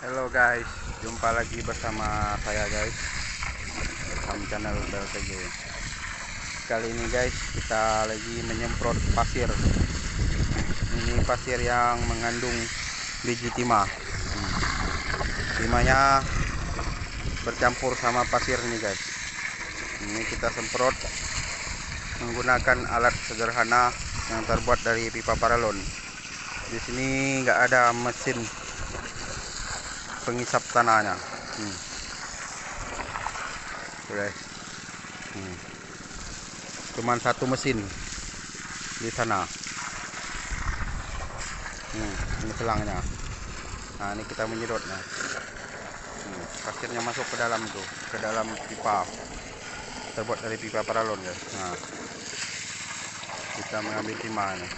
Halo guys, jumpa lagi bersama saya guys, dalam channel BLTG. Kali ini guys, kita lagi menyemprot pasir. Ini pasir yang mengandung biji timah. Timahnya bercampur sama pasir ini guys. Ini kita semprot menggunakan alat sederhana yang terbuat dari pipa paralon. Di sini nggak ada mesin pengisap tanahnya. Guys, cuman satu mesin di sana. Ini selangnya. Nah, ini kita menyedotnya. Pasirnya masuk ke dalam tuh, ke dalam pipa terbuat dari pipa paralon guys. Nah, kita mengambil timah nih.